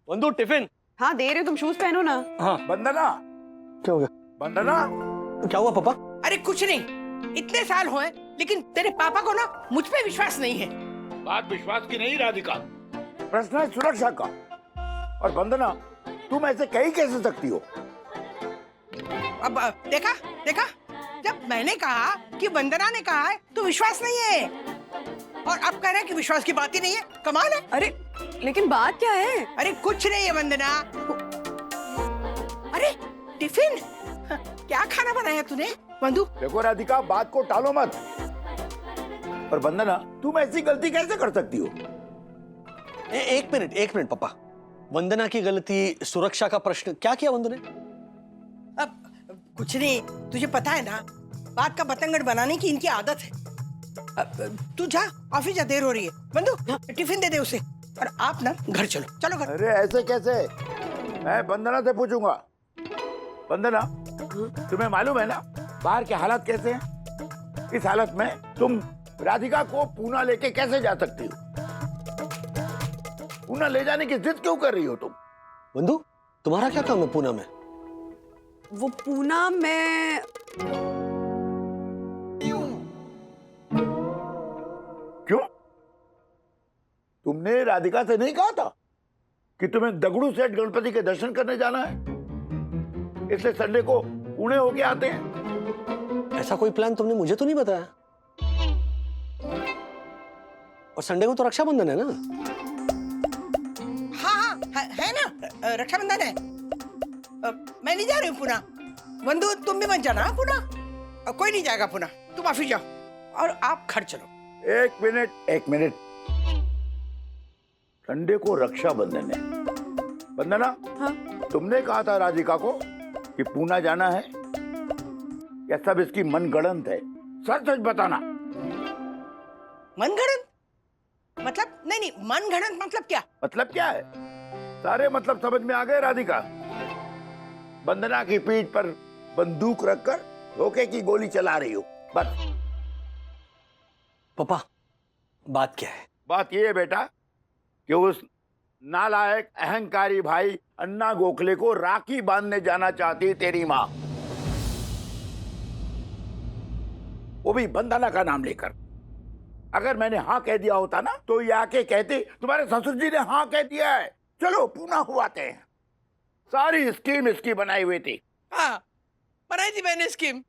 वंदू tiffin. हाँ दे रही हूँ, तुम शूज पहनो ना। हाँ। वंदना, क्या हो गया? वंदना, क्या हुआ पापा? अरे कुछ नहीं, इतने साल हुए लेकिन तेरे पापा को ना मुझ पे विश्वास नहीं है। बात विश्वास की नहीं राधिका, प्रश्न है सुरक्षा का। और वंदना, तुम ऐसे कह ही कैसे सकती हो? अब देखा देखा, जब मैंने कहा कि वंदना ने कहा है तो विश्वास नहीं है, और अब कह रहे हैं कि विश्वास की बात ही नहीं है। कमाल है। अरे लेकिन बात क्या है? अरे कुछ नहीं है वंदना। अरे टिफिन, क्या खाना बनाया तूने वंदू? देखो राधिका, बात को टालो मत। और वंदना, तुम ऐसी गलती कैसे कर सकती हो? एक मिनट पापा। वंदना की गलती, सुरक्षा का प्रश्न, क्या किया वंदना ने? अब कुछ नहीं, तुझे पता है ना, बात का बतंगड़ बनाने की इनकी आदत है। अब तू जा, ऑफिस जा, देर हो रही है। बंधु टिफिन दे दे उसे, और आप ना घर चलो। चलो घर। अरे ऐसे कैसे? मैं वंदना से पूछूंगा। वंदना, तुम्हें मालूम है ना बाहर के हालात कैसे हैं? इस हालत में तुम राधिका को पूना लेके कैसे जा सकती हो? पूना ले जाने की जिद क्यों कर रही हो तुम? वंदू, तुम्हारा क्या काम है पूना में? वो पूना में क्यों? तुमने राधिका से नहीं कहा था कि तुम्हें दगड़ू सेठ गणपति के दर्शन करने जाना है, इसलिए संडे को पुणे होके आते हैं? ऐसा कोई प्लान तुमने मुझे तो नहीं बताया। और संडे को तो रक्षाबंधन है ना? हाँ हाँ है ना, रक्षाबंधन है। मैं नहीं जा रही हूँ पुणे। बंधु तुम भी मत जाना पुणे, कोई नहीं जाएगा पुणे। तुम ऑफिस जाओ और आप घर चलो। एक मिनट। संडे को रक्षाबंधन है। वंदना, हाँ? तुमने कहा था राधिका को कि पूना जाना है, या सब इसकी मनगढ़ंत है? सच सच बताना। मनगढ़ंत मतलब? नहीं, मनगढ़ंत मतलब क्या? मतलब क्या है? सारे मतलब समझ में आ गए राधिका। वंदना की पीठ पर बंदूक रखकर धोखे की गोली चला रही हो, बस। पापा, बात क्या है? बात यह है बेटा कि उस नालायक अहंकारी भाई अन्ना गोखले को राखी बांधने जाना चाहती है तेरी माँ, वो भी वंदना का नाम लेकर। अगर मैंने हाँ कह दिया होता ना, तो ये आके कहते तुम्हारे ससुर जी ने हाँ कह दिया है, चलो पूना हुआते हैं। सारी स्कीम इसकी बनाई हुई थी। हाँ बनाई थी मैंने स्कीम।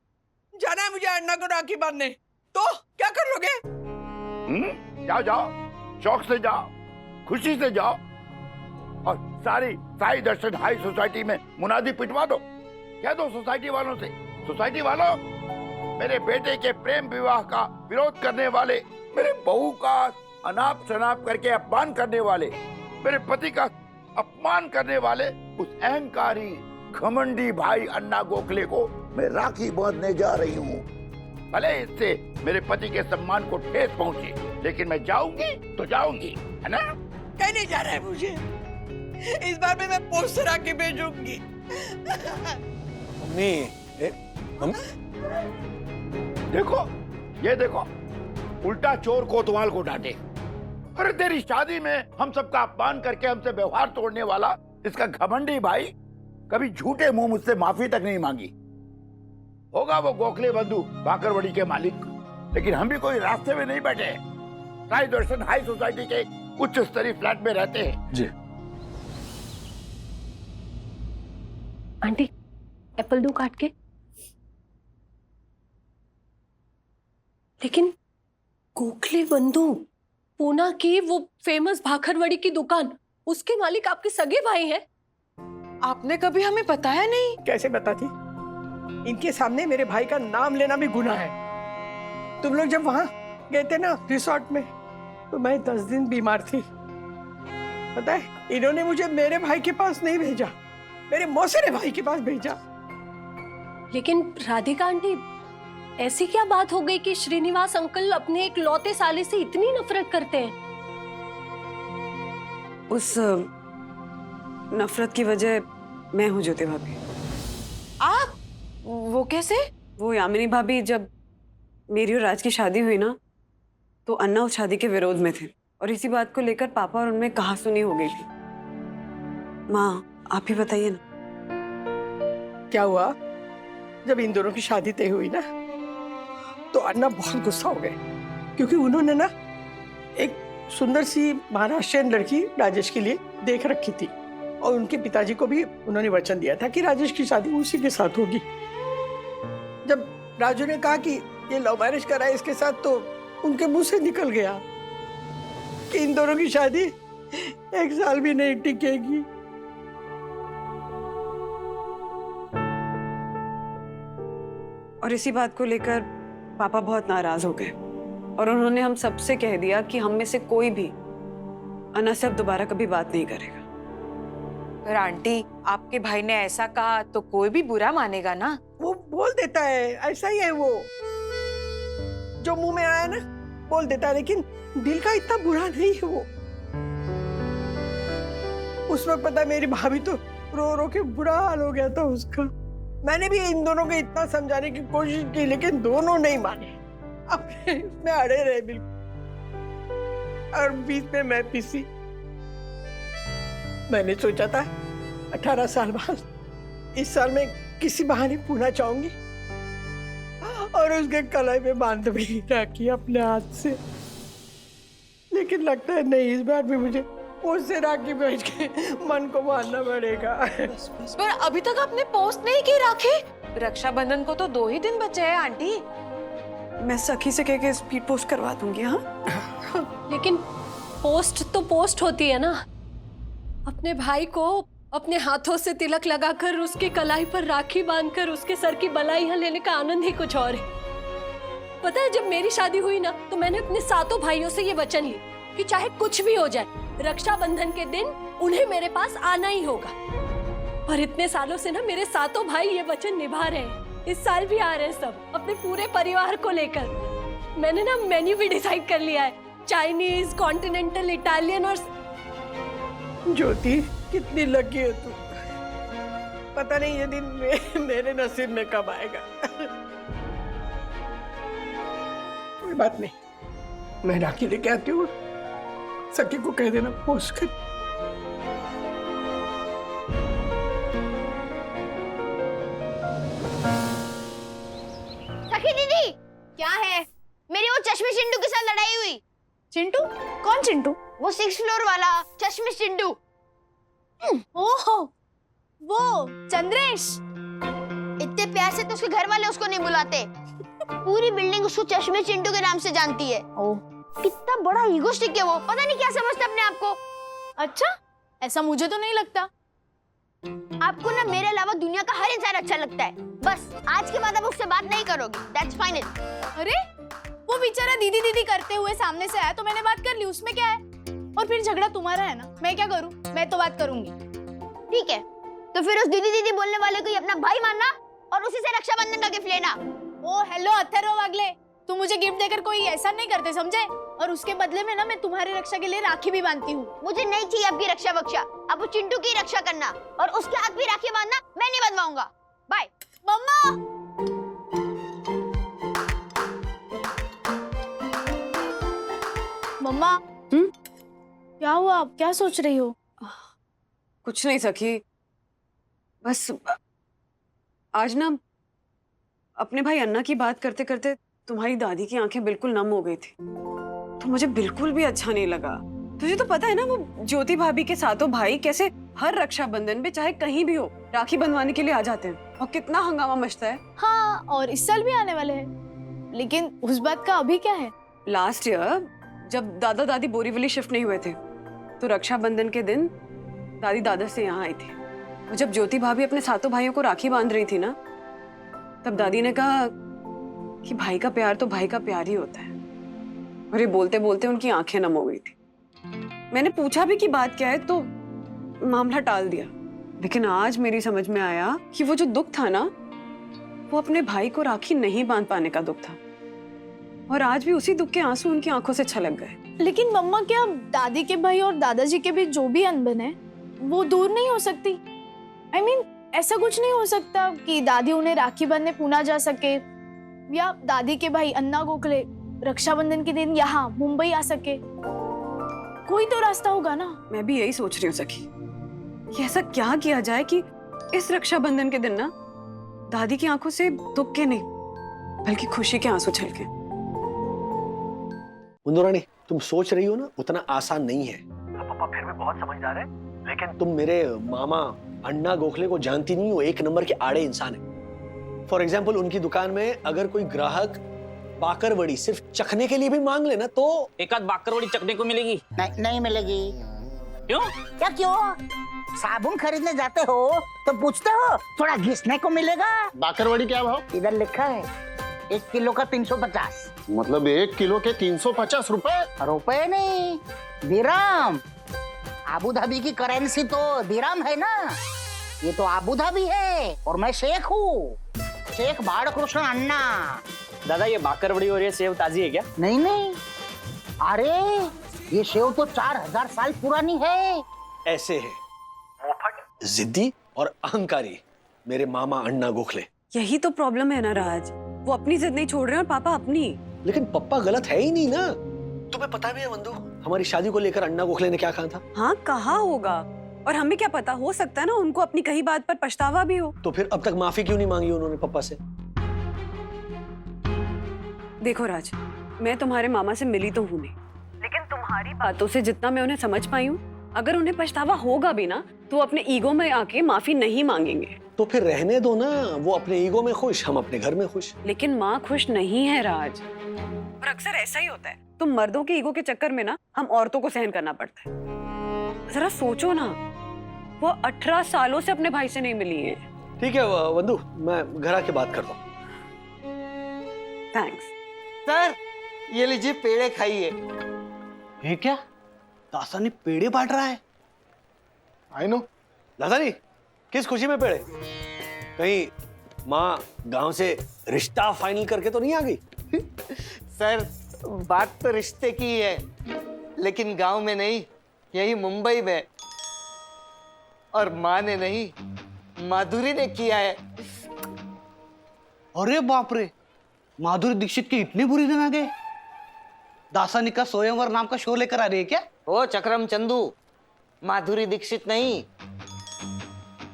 जाना है मुझे अन्ना को राखी बांधने, तो क्या कर लोगे? जाओ जाओ, शौक से जाओ, खुशी से जाओ, और सारी साई दर्शन हाई सोसाइटी में मुनादी पिटवा दो। कह दो सोसाइटी वालों से, सोसाइटी वालों, मेरे बेटे के प्रेम विवाह का विरोध करने वाले, मेरे बहू का अनाप शनाप करके अपमान करने वाले, मेरे पति का अपमान करने वाले उस अहंकारी घमंडी भाई अन्ना गोखले को मैं राखी बांधने जा रही हूँ। भले इससे मेरे पति के सम्मान को ठेस पहुंचे, लेकिन मैं जाऊंगी तो जाऊंगी, है ना? कहीं नहीं जा रहा है मुझे। इस बार भी मैं पोस्ट राखी भेजूंगी। मम्मी, देखो, ये देखो, उल्टा चोर कोतवाल को डांटे। अरे तेरी शादी में हम सबका अपमान करके हमसे व्यवहार तोड़ने वाला इसका घमंडी भाई कभी झूठे मुंह मुझसे माफी तक नहीं मांगी। होगा वो गोखले बंधु बाकरवड़ी के मालिक, लेकिन हम भी कोई रास्ते में नहीं बैठे हैं। साई दर्शन हाई सोसाइटी के उच्च स्तरीय फ्लैट में रहते हैं। जी। आंटी, एप्पल दूं काट के? लेकिन गोखले बंधु, पूना की वो फेमस भाखरवड़ी की दुकान, उसके मालिक आपके सगे भाई हैं। आपने कभी हमें बताया नहीं? कैसे बताती? इनके सामने मेरे भाई का नाम लेना भी गुनाह है। तुम लोग जब वहां गए थे ना रिसोर्ट में, तो मैं 10 दिन बीमार थी। पता है, इन्होंने मुझे मेरे भाई के पास नहीं भेजा, मेरे मौसेरे भाई के पास भेजा। लेकिन राधिका आंटी, ऐसी क्या बात हो गई कि श्रीनिवास अंकल अपने एक लौते साले से इतनी नफरत करते हैं? उस नफरत की वजह मैं हूँ ज्योति भाभी। आप? वो कैसे? वो यामिनी भाभी, जब मेरी और राज की शादी हुई ना, तो अन्ना उस शादी के विरोध में थे, और इसी बात को लेकर पापा और उनमें कहासुनी हो गई थी। माँ आप ही बताइए ना। क्या हुआ? जब इन दोनों की शादी तय हुई ना, तो अन्ना बहुत गुस्सा हो गए, क्योंकि उन्होंने ना एक सुंदर सी महाराष्ट्रियन लड़की राजेश के लिए देख रखी थी, और उनके पिताजी को भी उन्होंने वचन दिया था कि राजेश की शादी उसी के साथ होगी। जब राजू ने कहा कि ये लव मैरिज करा है इसके साथ, तो उनके मुंह से निकल गया कि इन दोनों की शादी 1 साल भी नहीं टिकेगी। और इसी बात को लेकर पापा बहुत नाराज हो गए और उन्होंने हम सबसे कह दिया कि हम में से कोई भी अन्ना से अब दोबारा कभी बात नहीं करेगा। पर आंटी, आपके भाई ने ऐसा कहा तो कोई भी बुरा मानेगा ना। वो बोल देता है, ऐसा ही है वो, जो मुंह में आया ना बोल देता है, लेकिन दिल का इतना बुरा नहीं है वो। उस वक्त पता है मेरी भाभी तो रो रो के बुरा हाल हो गया था उसका। मैंने भी इन दोनों को इतना समझाने की कोशिश की, लेकिन दोनों नहीं माने, अपने में अड़े रहे बिल्कुल, और बीच में मैं पिसी। मैंने सोचा था 18 साल बाद इस साल में किसी बहाने पूना चाहूंगी और उसके कलाई में बांध भी राखी अपने हाथ से, लेकिन लगता है नहीं, इस बार भी मुझे उससे राखी भेज के मन को मारना पड़ेगा। पर अभी तक आपने पोस्ट नहीं की राखी। रक्षाबंधन को तो 2 ही दिन बचे हैं आंटी। मैं सखी से कह के स्पीड पोस्ट करवा दूंगी। हाँ लेकिन पोस्ट तो पोस्ट होती है ना। अपने भाई को अपने हाथों से तिलक लगाकर उसकी कलाई पर राखी बांधकर उसके सर की बलाइयां लेने का आनंद ही कुछ और है। पता है, जब मेरी शादी हुई ना, तो मैंने अपने 7 भाइयों से ये वचन लिया कि चाहे कुछ भी हो जाए, रक्षाबंधन के दिन उन्हें मेरे पास आना ही होगा। और इतने सालों से ना मेरे 7 भाई ये वचन निभा रहे हैं। इस साल भी आ रहे हैं सब, अपने पूरे परिवार को लेकर। मैंने ना मेन्यू भी डिसाइड कर लिया है, चाइनीज, कॉन्टिनेंटल, इटालियन और। ज्योति कितनी लकी है तू, पता नहीं ये दिन मेरे नसीब में कब आएगा। कोई बात नहीं, मैं राखी लेके आती हूँ, सखी को कह देना पोस्ट कर। सखी दीदी, क्या है? मेरी वो चश्मे चिंटू के साथ लड़ाई हुई। चिंटू? कौन चिंटू? वो 6th फ्लोर वाला चश्मे चिंटू। ओहो, वो चंद्रेश। इतने प्यार से तो उसके घर वाले उसको नहीं बुलाते। पूरी बिल्डिंग उसको चश्मे चिंटू के नाम से जानती है। ओह, कितना बड़ा ईगोस्टिक है वो, पता नहीं क्या समझता अपने आप को। अच्छा, ऐसा मुझे तो नहीं लगता। आपको ना मेरे अलावा दुनिया का हर इंसान अच्छा लगता है। बस आज के बाद आप उससे बात नहीं करोगे, दैट्स फाइनल। अरे, वो बेचारा दीदी दीदी करते हुए सामने से आया तो मैंने बात कर ली, उसमें क्या है? और फिर झगड़ा तुम्हारा है ना, मैं क्या करूं? मैं तो बात करूंगी। ठीक है, तो फिर उस दीदी दीदी बोलने वाले को ही अपना भाई मानना और उसी से रक्षाबंधन का गिफ्ट लेना। ओ हेलो अथर्व वागले, तुम मुझे गिफ्ट देकर कोई ऐसा नहीं करते, समझे? और उसके बदले में ना मैं तुम्हारी रक्षा के लिए राखी भी बांधती हूँ। मुझे नहीं चाहिए आपकी रक्षा बख्शा, अब वो चिंटू की रक्षा करना और उसके हाथ भी राखी बांधना, मैं नहीं बंधवाऊंगा। बाय। मम्मा, मम्मा, क्या हुआ? आप क्या सोच रही हो? कुछ नहीं सखी, बस आज ना अपने भाई अन्ना की बात करते करते तुम्हारी दादी की आंखें बिल्कुल नम हो गई थी, तो मुझे बिल्कुल भी अच्छा नहीं लगा। तुझे तो पता है ना, वो ज्योति भाभी के 7 भाई कैसे हर रक्षाबंधन पे चाहे कहीं भी हो राखी बंधवाने के लिए आ जाते हैं और कितना हंगामा मचता है। हाँ, और इस साल भी आने वाले हैं, लेकिन उस बात का अभी क्या है? लास्ट ईयर जब दादा दादी बोरीवली शिफ्ट नहीं हुए थे, तो रक्षाबंधन के दिन दादी दादा से यहाँ आई थी। और जब ज्योति भाभी अपने 7 भाइयों को राखी बांध रही थी ना, तब दादी ने कहा कि भाई का प्यार तो भाई का प्यार ही होता है। और ये बोलते बोलते उनकी आंखें नम हो गई थी। मैंने पूछा भी कि बात क्या है, तो मामला टाल दिया। लेकिन आज मेरी समझ में आया कि वो जो दुख था ना, वो अपने भाई को राखी नहीं बांध पाने का दुख था। और आज भी उसी दुख के आंसू उनकी आंखों से छलक गए। लेकिन मम्मा, क्या दादी के भाई और दादाजी के बीच जो भी अनबन है वो दूर नहीं हो सकती? I mean, ऐसा कुछ नहीं हो सकता कि दादी उन्हें राखी बांधने पुणे जा सके, या दादी के भाई अन्ना गोखले रक्षाबंधन के दिन यहाँ मुंबई आ सके? कोई तो रास्ता होगा ना। मैं भी यही सोच रही हूँ सखी, कि ऐसा ऐसा क्या किया जाए कि इस रक्षाबंधन के दिन ना दादी की आंखों से दुख के नहीं बल्कि खुशी के आंसू छलके। मुंदुरानी, तुम सोच रही हो ना उतना आसान नहीं है। पापा फिर भी बहुत समझदार है, लेकिन तुम मेरे मामा अन्ना गोखले को जानती नहीं हो। एक नंबर के आड़े इंसान है। फॉर एग्जाम्पल, उनकी दुकान में अगर कोई ग्राहक बाकरवड़ी सिर्फ चखने के लिए भी मांग लेना तो एक आध बाकरवड़ी चखने को मिलेगी। नहीं मिलेगी। क्यों? क्या क्यों? साबुन खरीदने जाते हो तो पूछते हो थोड़ा घिसने को मिलेगा? बाकरवड़ी क्या भाव? इधर लिखा है 1 किलो का 350। मतलब 1 किलो के 350 रुपए? रुपए नहीं, दिराम। आबू धाबी की करेंसी तो दिराम है ना। ये तो आबू धाबी है और मैं शेख हूँ, शेख बालकृष्ण अन्ना। दादा, ये बाकरवड़ी और ये सेव ताजी है क्या? नहीं, अरे ये सेव तो 4000 साल पुरानी है। ऐसे है मोहफट, जिद्दी और अहंकारी मेरे मामा अन्ना गोखले। यही तो प्रॉब्लम है ना राज, वो अपनी जिद नहीं छोड़ रहे और पापा अपनी। लेकिन पप्पा गलत है ही नहीं ना। तुम्हें पता भी है वंदू, हमारी शादी को लेकर अन्ना गोखले ने क्या कहा था? हाँ, कहा होगा, और हमें क्या पता, हो सकता है ना उनको अपनी कही बात पर पछतावा भी हो। तो फिर अब तक माफी क्यों नहीं मांगी उन्होंने पप्पा से? देखो राज, मैं तुम्हारे मामा से मिली तो हूँ नहीं, लेकिन तुम्हारी बातों से जितना मैं उन्हें समझ पाई हूँ, अगर उन्हें पछतावा होगा भी ना तो अपने ईगो में आके माफी नहीं मांगेंगे। तो फिर रहने दो ना, वो अपने ईगो में खुश, हम अपने घर में खुश। लेकिन माँ खुश नहीं है राज, और अक्सर ऐसा ही होता है। तुम मर्दों के ईगो के चक्कर में ना हम औरतों को सहन करना पड़ता है। जरा सोचो ना, वो 18 सालों से अपने भाई से नहीं मिली है। ठीक है वंदू, मैं घर आके बात करता हूँ। थैंक्स सर, ये लीजिए पेड़े खाइए। ये क्या? दासानी पेड़े बांट रहा है? I know. दासानी, किस खुशी में पेड़े? कहीं माँ गांव से रिश्ता फाइनल करके तो नहीं आ गई? सर, बात तो रिश्ते की है, लेकिन गांव में नहीं, यही मुंबई में। और माँ ने नहीं, माधुरी ने किया है। अरे बाप रे, माधुरी दीक्षित की इतनी बुरी दिन आ गए? दासानी का स्वयंवर नाम का शो लेकर आ रही है क्या? ओ चक्रम चंदू, माधुरी दीक्षित नहीं,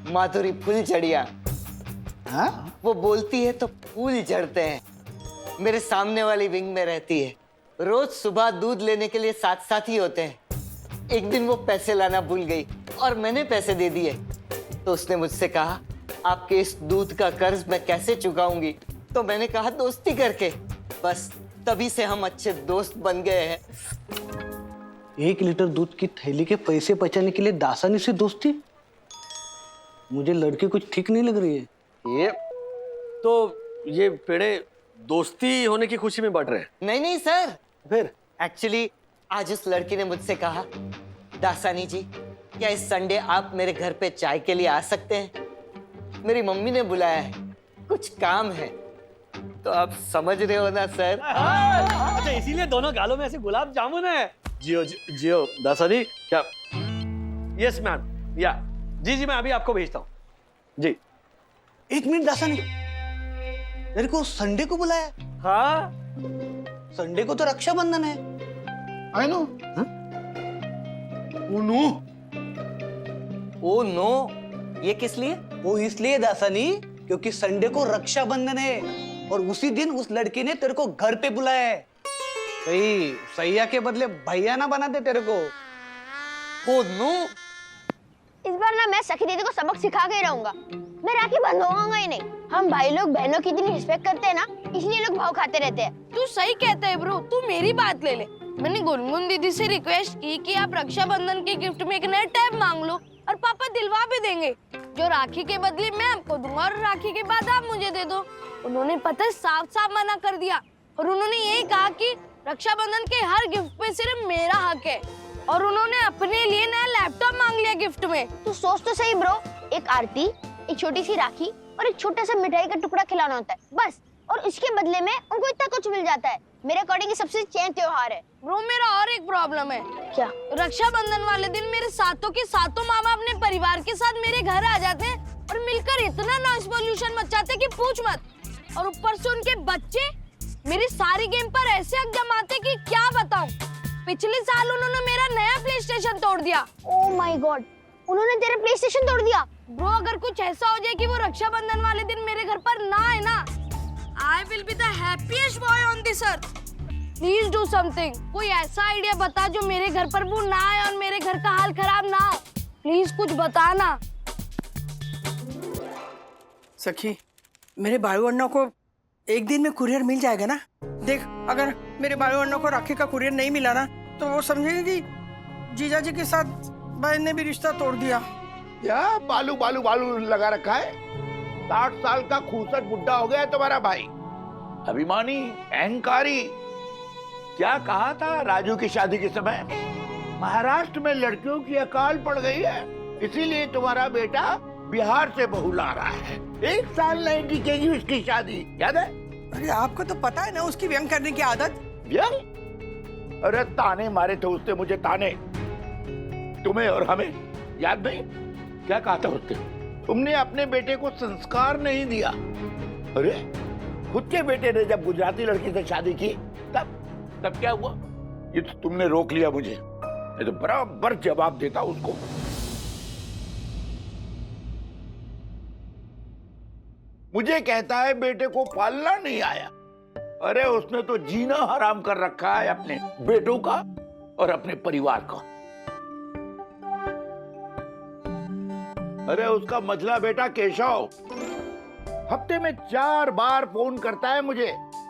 माधुरी फुलझड़िया। हाँ? वो बोलती है तो फूल झड़ते हैं। मेरे सामने वाली विंग में रहती है, रोज सुबह दूध लेने के लिए साथ साथ ही होते हैं। एक दिन वो पैसे लाना भूल गई और मैंने पैसे दे दिए, तो उसने मुझसे कहा आपके इस दूध का कर्ज मैं कैसे चुकाऊंगी? तो मैंने कहा दोस्ती करके। बस तभी से हम अच्छे दोस्त बन गए हैं। 1 लीटर दूध की थैली के पैसे बचाने के लिए दासानी से दोस्ती? मुझे लड़की कुछ ठीक नहीं लग रही है। ये पेड़े दोस्ती होने की खुशी में बांट रहे हैं? नहीं सर, फिर एक्चुअली आज उस लड़की ने मुझसे कहा, दासानी जी क्या इस संडे आप मेरे घर पे चाय के लिए आ सकते हैं? मेरी मम्मी ने बुलाया है, कुछ काम है। तो आप समझ रहे हो ना सर? अच्छा, इसीलिए दोनों गालों में ऐसे गुलाब जामुन है। जियो जियो दासानी, क्या? यस मैम, या जी मैं अभी आपको भेजता हूँ जी। 1 मिनट दासानी, मेरे को संडे को बुलाया? हाँ, संडे को तो रक्षाबंधन है। I know. ओ नो, ये किस लिए? वो इसलिए दासानी क्योंकि संडे को रक्षाबंधन है और उसी दिन उस लड़की ने तेरे को घर पे बुलाया है। कहीं सैया के बदले भैया ना बना दे तेरे को। ओ नो, इस बार ना मैं सखी दीदी को सबक सिखा के रहूंगा। मैं राखी बंधवाऊंगा ही नहीं। हम भाई लोग बहनों की इतनी रिस्पेक्ट करते हैं ना, इसलिए लोग भाव खाते रहते हैं। तू सही कहता है ब्रो, तू मेरी बात ले ले। मैंने गुनगुन दीदी से रिक्वेस्ट की कि आप रक्षाबंधन के गिफ्ट में एक नया टैब मांग लो और पापा दिलवा भी देंगे, जो राखी के बदले मैं आपको दूंगा और राखी के बाद आप मुझे दे दो। उन्होंने पता है साफ साफ मना कर दिया और उन्होंने ये कहा कि रक्षाबंधन के हर गिफ्ट पे सिर्फ मेरा हक है, और उन्होंने अपने लिए नया लैपटॉप मांग लिया गिफ्ट में। तू सोच तो सही ब्रो, एक आरती, एक छोटी सी राखी और एक छोटा सा मिठाई का टुकड़ा खिलाना होता है बस, और इसके बदले में उनको इतना कुछ मिल जाता है। मेरे अकॉर्डिंग सबसे चैन त्योहार है। ब्रो मेरा और एक प्रॉब्लम है। क्या? रक्षाबंधन वाले दिन मेरे सातों के सातों माँ बाप अपने परिवार के साथ मेरे घर आ जाते हैं और मिलकर इतना नॉइस पोल्यूशन मचाते कि पूछ मत। और ऊपर से उनके बच्चे मेरी सारी गेम पर ऐसे हक जमाते कि क्या बताऊं। पिछले साल उन्होंने मेरा नया प्ले स्टेशन तोड़ दिया। ओह माय गॉड, उन्होंने तेरा प्ले स्टेशन तोड़ दिया। ब्रो अगर कुछ ऐसा हो जाए कि वो रक्षाबंधन वाले दिन मेरे घर पर ना आए ना, I will be the happiest boy on this earth. Please do something. कोई ऐसा आइडिया बता जो मेरे घर पर वो ना आए और मेरे घर का हाल खराब ना हो। प्लीज कुछ बताना। सखी, मेरे बालू अन्ना को एक दिन में कुरियर मिल जाएगा ना? देख, अगर मेरे बालू अन्ना को राखी का कुरियर नहीं मिला ना तो वो समझेंगे कि जीजा जी के साथ बहन ने भी रिश्ता तोड़ दिया। क्या बालू बालू बालू लगा रखा है? 60 साल का खूसट बुड्ढा हो गया है तुम्हारा भाई। अभिमानी, अहंकारी। क्या कहा था राजू की शादी के समय? महाराष्ट्र में लड़कियों की अकाल पड़ गई है, इसीलिए तुम्हारा बेटा बिहार से बहू ला रहा है। 1 साल नहीं टिकेगी उसकी शादी, याद है? अरे आपको तो पता है ना उसकी व्यंग करने की आदत। व्यंग? अरे ताने मारे थे उसने मुझे, ताने। तुम्हें और हमें याद नहीं? क्या कहा था उसने? तुमने अपने बेटे को संस्कार नहीं दिया। अरे खुद के बेटे ने जब गुजराती लड़की से शादी की तब क्या हुआ? ये तो तुमने रोक लिया मुझे, ये तो बराबर जवाब देता उसको। मुझे कहता है बेटे को पालना नहीं आया। अरे उसने तो जीना हराम कर रखा है अपने बेटों का और अपने परिवार का। अरे उसका मझला बेटा केशव हफ्ते में 4 बार फोन करता है मुझे,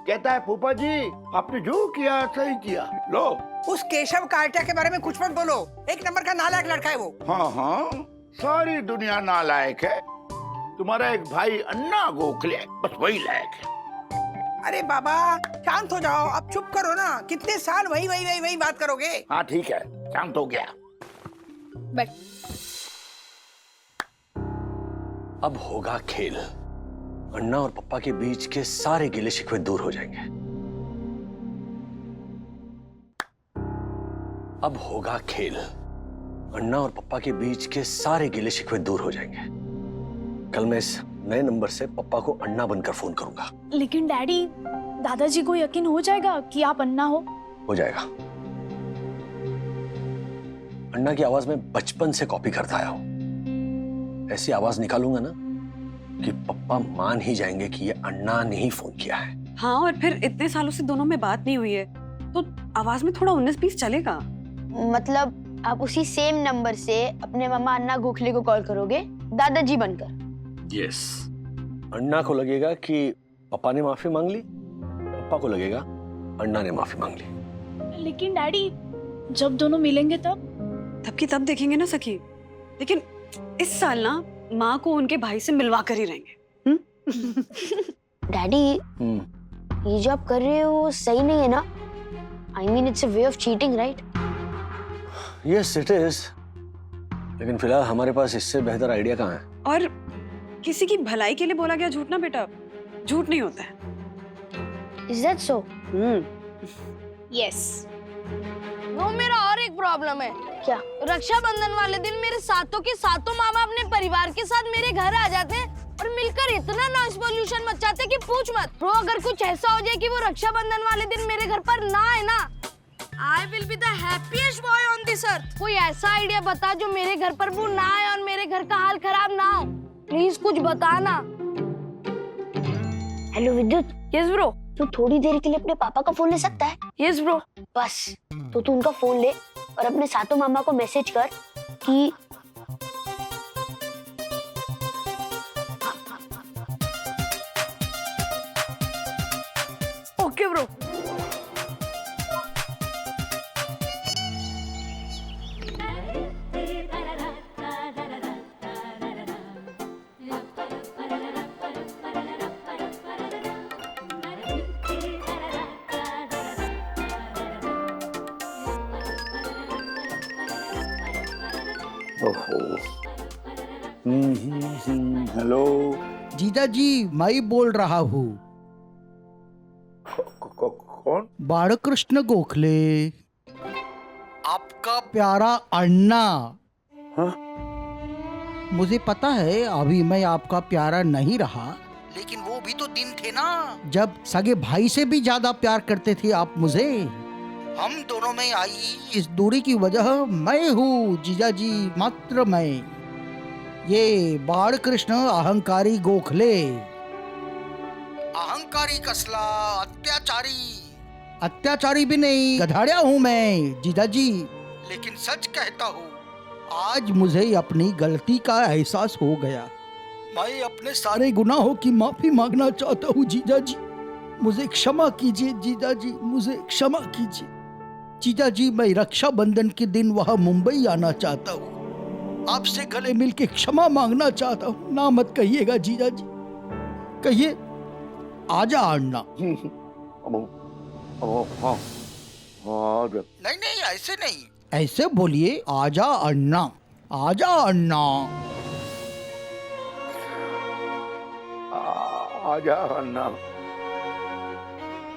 कहता है फूफा जी आपने जो किया सही किया। लो, उस केशव कार्टिया के बारे में कुछ मत बोलो, 1 नंबर का नालायक लड़का है वो। हाँ हाँ, सारी दुनिया नालायक है, तुम्हारा एक भाई अन्ना गोखले बस वही लायक है। अरे बाबा शांत हो जाओ, अब चुप करो ना। कितने साल वही वही वही वही बात करोगे? हाँ ठीक है, शांत हो गया। बैठ। अब होगा खेल। अन्ना और पप्पा के बीच के सारे गिले शिकवे दूर हो जाएंगे। अब होगा खेल। अन्ना और पप्पा के बीच के सारे गिले शिकवे दूर हो जाएंगे। कल मैं इस नए नंबर से पप्पा को अन्ना बनकर फोन करूंगा। लेकिन डैडी, दादाजी को यकीन हो जाएगा कि आप अन्ना हो? हो जाएगा। अन्ना की आवाज में बचपन से कॉपी करता आया हूं। ऐसी आवाज निकालूंगा ना कि पप्पा मान ही जाएंगे कि ये अन्ना ने ही फोन किया है। हाँ, और फिर इतने सालों से दोनों में बात नहीं हुई है तो आवाज में थोड़ा 19-20 चलेगा। मतलब आप उसी सेम नंबर से अपने मामा अन्ना गोखले को कॉल करोगे दादाजी बनकर? यस। अन्ना को लगेगा कि पापा ने माफी मांग ली, पापा को लगेगा अन्ना ने माफी मांग ली। लेकिन डैडी, जब दोनों मिलेंगे तब की तब देखेंगे ना सखी। लेकिन इस साल ना माँ को उनके भाई से मिलवा कर ही रहेंगे। डैडी, ये जो आप कर रहे हो सही नहीं है ना? I mean it's a way of cheating, right? Yes, it is. लेकिन फिलहाल हमारे पास इससे बेहतर आइडिया कहाँ है? और किसी की भलाई के लिए बोला गया झूठ ना बेटा, झूठ नहीं होता है। Is that so? यस। वो मेरा और एक प्रॉब्लम है। क्या? रक्षाबंधन वाले दिन मेरे सातों के सातों मामा अपने परिवार के साथ मेरे घर आ जाते हैं और मिलकर इतना नॉइस पोल्यूशन मचाते कि पूछ मत। ब्रो अगर कुछ ऐसा हो जाए कि वो रक्षाबंधन वाले दिन मेरे घर पर ना आए ना, I will be the happiest boy on this earth. कोई ऐसा आइडिया बता जो मेरे घर पर वो ना आए और मेरे घर का हाल खराब ना हो। प्लीज कुछ बताना। हेलो विद्युत। Yes bro. तू थोड़ी देर के लिए अपने पापा का फोन ले सकता है? Yes bro. बस तो तू उनका फोन ले और अपने सातों मामा को मैसेज कर कि ओके ब्रो। हेलो जीजा जी, मैं बोल रहा हूँ। कौन? बालकृष्ण गोखले, आपका प्यारा अन्ना। हाँ? मुझे पता है अभी मैं आपका प्यारा नहीं रहा, लेकिन वो भी तो दिन थे ना जब सगे भाई से भी ज्यादा प्यार करते थे आप मुझे। हम दोनों में आई इस दूरी की वजह मैं हूँ जीजा जी, मात्र मैं। ये बाल कृष्ण अहंकारी गोखले, अहंकारी कसला, अत्याचारी भी नहीं, गधाड़िया हूँ मैं जीजा जी। लेकिन सच कहता हूँ, आज मुझे अपनी गलती का एहसास हो गया। मैं अपने सारे गुनाहों की माफी मांगना चाहता हूँ जीजा जी। मुझे क्षमा कीजिए जीजा जी, मुझे क्षमा कीजिए जीजा जी। मैं रक्षाबंधन के दिन वहाँ मुंबई आना चाहता हूँ, आपसे गले मिल के क्षमा मांगना चाहता हूँ। ना मत कहिएगा जीजा जी, कहिए आजा अन्ना। नहीं नहीं, ऐसे नहीं, ऐसे बोलिए, आजा अन्ना, आजा अन्ना। आजा अन्ना।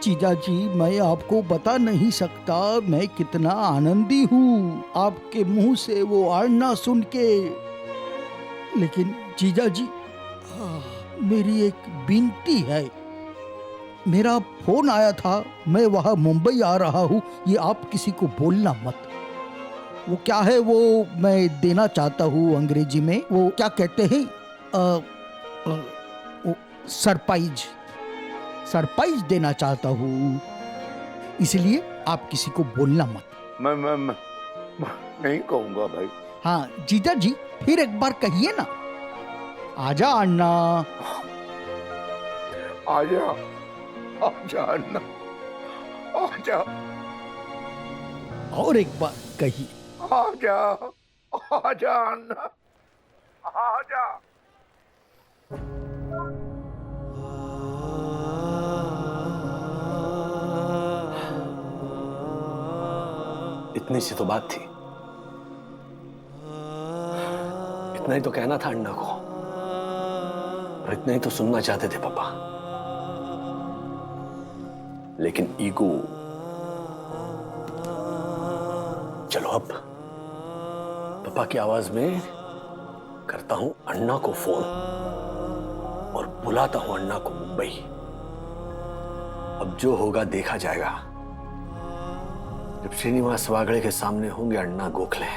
जीजा जी, मैं आपको बता नहीं सकता मैं कितना आनंदी हूँ आपके मुंह से वो आना सुन के। लेकिन जीजा जी, मेरी एक विनती है। मेरा फोन आया था, मैं वहाँ मुंबई आ रहा हूँ, ये आप किसी को बोलना मत। वो क्या है वो मैं देना चाहता हूँ अंग्रेजी में, वो क्या कहते हैं, सरप्राइज देना चाहता हूँ, इसलिए आप किसी को बोलना मत। मैं नहीं कहूँगा भाई। हाँ जीजा जी, फिर एक बार कहिए ना, आजा अन्ना, आजा, आजा अन्ना, आजा। और एक बार कहिए, आजा, आजा अन्ना, आजा। इतनी सी तो बात थी, इतना ही तो कहना था अन्ना को, और इतना ही तो सुनना चाहते थे पापा। लेकिन ईगो। चलो अब पापा की आवाज में करता हूं अन्ना को फोन और बुलाता हूं अन्ना को मुंबई। अब जो होगा देखा जाएगा। जब श्रीनिवास वागड़े के सामने होंगे अन्ना गोखले,